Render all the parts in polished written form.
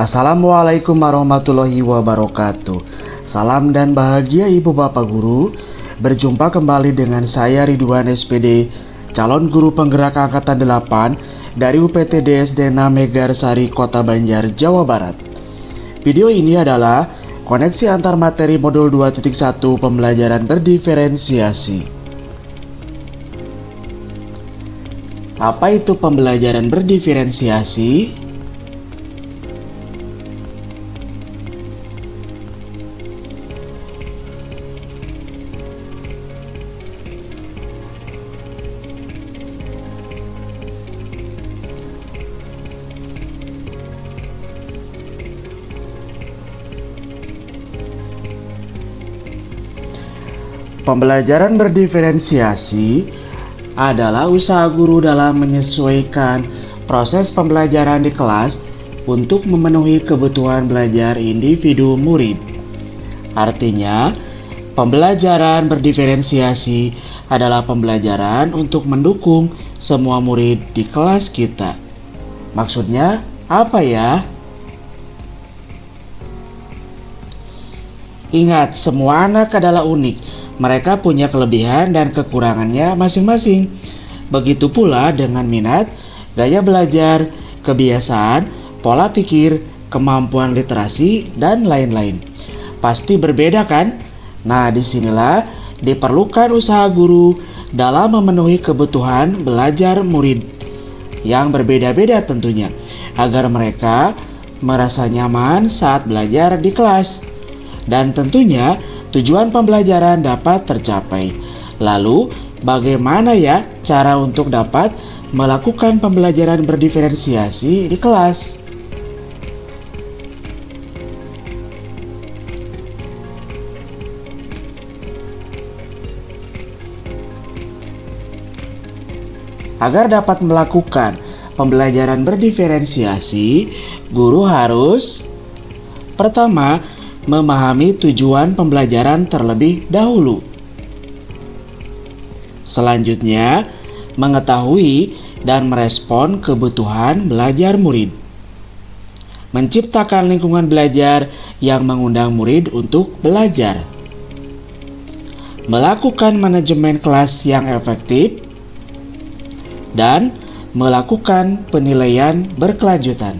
Assalamualaikum warahmatullahi wabarakatuh. Salam dan bahagia Ibu Bapak Guru. Berjumpa kembali dengan saya Ridwan SPD, calon guru penggerak angkatan 8 dari UPT SD Megarsari Kota Banjar, Jawa Barat. Video ini adalah koneksi antar materi modul 2.1 pembelajaran berdiferensiasi. Apa itu pembelajaran berdiferensiasi? Pembelajaran berdiferensiasi adalah usaha guru dalam menyesuaikan proses pembelajaran di kelas untuk memenuhi kebutuhan belajar individu murid. Artinya, pembelajaran berdiferensiasi adalah pembelajaran untuk mendukung semua murid di kelas kita. Maksudnya apa ya? Ingat, semua anak adalah unik. Mereka punya kelebihan dan kekurangannya masing-masing. Begitu pula dengan minat, gaya belajar, kebiasaan, pola pikir, kemampuan literasi, dan lain-lain. Pasti berbeda kan? Nah, disinilah diperlukan usaha guru dalam memenuhi kebutuhan belajar murid yang berbeda-beda tentunya, agar mereka merasa nyaman saat belajar di kelas. Dan tentunya tujuan pembelajaran dapat tercapai. Lalu, bagaimana ya cara untuk dapat melakukan pembelajaran berdiferensiasi di kelas? Agar dapat melakukan pembelajaran berdiferensiasi, guru harus pertama, memahami tujuan pembelajaran terlebih dahulu. Selanjutnya, mengetahui dan merespon kebutuhan belajar murid. Menciptakan lingkungan belajar yang mengundang murid untuk belajar. Melakukan manajemen kelas yang efektif dan melakukan penilaian berkelanjutan.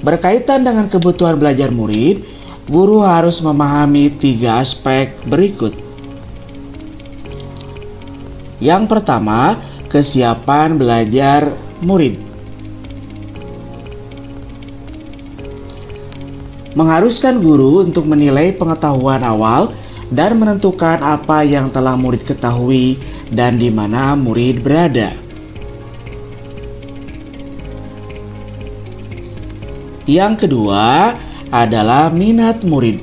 Berkaitan dengan kebutuhan belajar murid, guru harus memahami 3 aspek berikut. Yang pertama, kesiapan belajar murid. Mengharuskan guru untuk menilai pengetahuan awal dan menentukan apa yang telah murid ketahui dan di mana murid berada. Yang kedua adalah minat murid.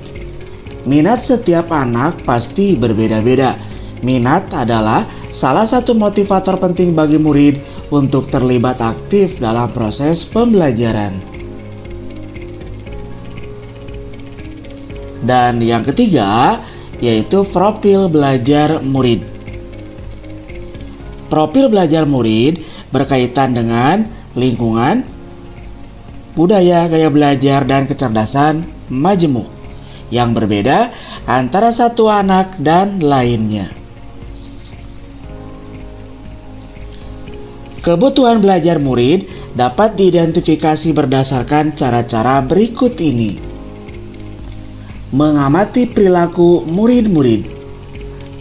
Minat setiap anak pasti berbeda-beda. Minat adalah salah satu motivator penting bagi murid untuk terlibat aktif dalam proses pembelajaran. Dan yang ketiga yaitu profil belajar murid. Profil belajar murid berkaitan dengan lingkungan, budaya, gaya belajar, dan kecerdasan majemuk yang berbeda antara satu anak dan lainnya. Kebutuhan belajar murid dapat diidentifikasi berdasarkan cara-cara berikut ini. Mengamati perilaku murid-murid,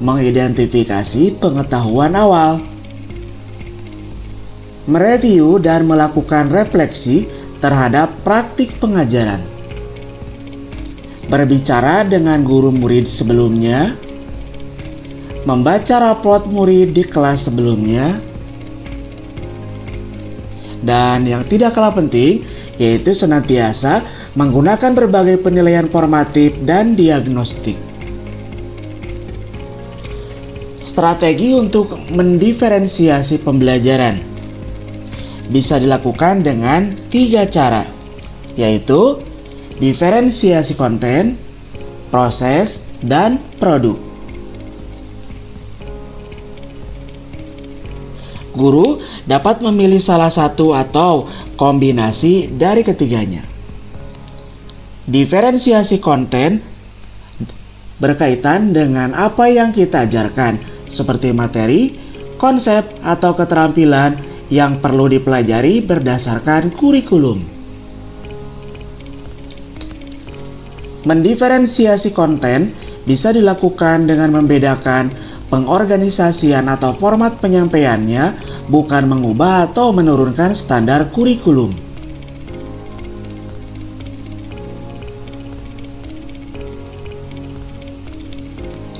mengidentifikasi pengetahuan awal, mereview dan melakukan refleksi terhadap praktik pengajaran, berbicara dengan guru murid sebelumnya, membaca raport murid di kelas sebelumnya, dan yang tidak kalah penting yaitu senantiasa menggunakan berbagai penilaian formatif dan diagnostik. Strategi untuk mendiferensiasi pembelajaran bisa dilakukan dengan 3 cara, yaitu diferensiasi konten, proses, dan produk. Guru dapat memilih salah satu atau kombinasi dari ketiganya. Diferensiasi konten berkaitan dengan apa yang kita ajarkan, seperti materi, konsep, atau keterampilan yang perlu dipelajari berdasarkan kurikulum. Mendiferensiasi konten bisa dilakukan dengan membedakan pengorganisasian atau format penyampaiannya, bukan mengubah atau menurunkan standar kurikulum.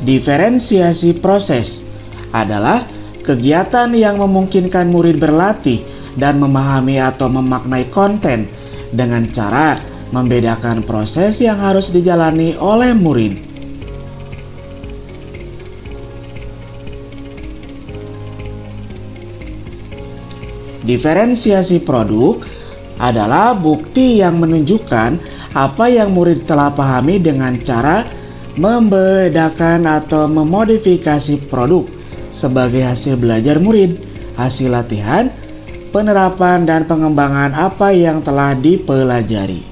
Diferensiasi proses adalah kegiatan yang memungkinkan murid berlatih dan memahami atau memaknai konten dengan cara membedakan proses yang harus dijalani oleh murid. Diferensiasi produk adalah bukti yang menunjukkan apa yang murid telah pahami dengan cara membedakan atau memodifikasi produk sebagai hasil belajar murid, hasil latihan, penerapan, dan pengembangan apa yang telah dipelajari.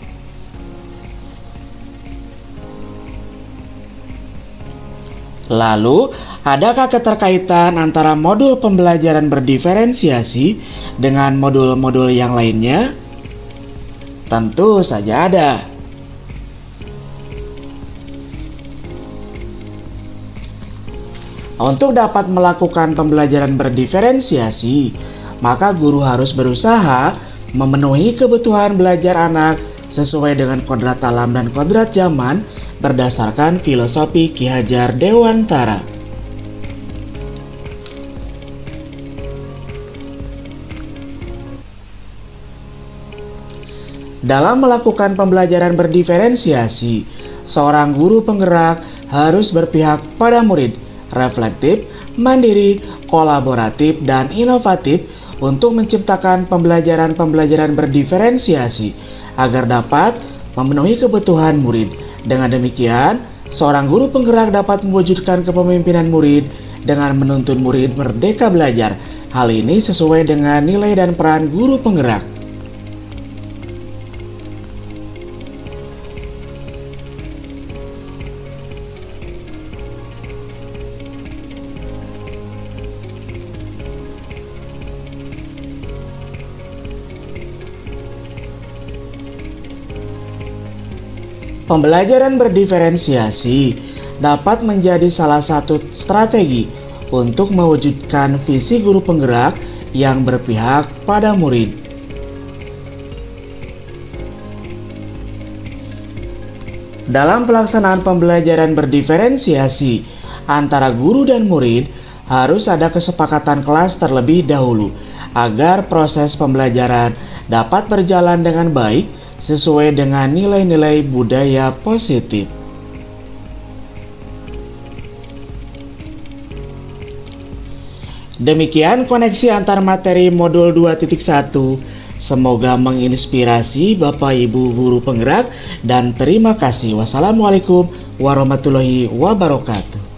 Lalu, adakah keterkaitan antara modul pembelajaran berdiferensiasi dengan modul-modul yang lainnya? Tentu saja ada. Untuk dapat melakukan pembelajaran berdiferensiasi, maka guru harus berusaha memenuhi kebutuhan belajar anak sesuai dengan kodrat alam dan kodrat zaman berdasarkan filosofi Ki Hajar Dewantara. Dalam melakukan pembelajaran berdiferensiasi, seorang guru penggerak harus berpihak pada murid, reflektif, mandiri, kolaboratif, dan inovatif untuk menciptakan pembelajaran-pembelajaran berdiferensiasi agar dapat memenuhi kebutuhan murid. Dengan demikian, seorang guru penggerak dapat mewujudkan kepemimpinan murid dengan menuntun murid merdeka belajar. Hal ini sesuai dengan nilai dan peran guru penggerak. Pembelajaran berdiferensiasi dapat menjadi salah satu strategi untuk mewujudkan visi guru penggerak yang berpihak pada murid. Dalam pelaksanaan pembelajaran berdiferensiasi antara guru dan murid, harus ada kesepakatan kelas terlebih dahulu agar proses pembelajaran dapat berjalan dengan baik sesuai dengan nilai-nilai budaya positif. Demikian koneksi antar materi modul 2.1. Semoga menginspirasi Bapak Ibu guru penggerak dan terima kasih. Wassalamualaikum warahmatullahi wabarakatuh.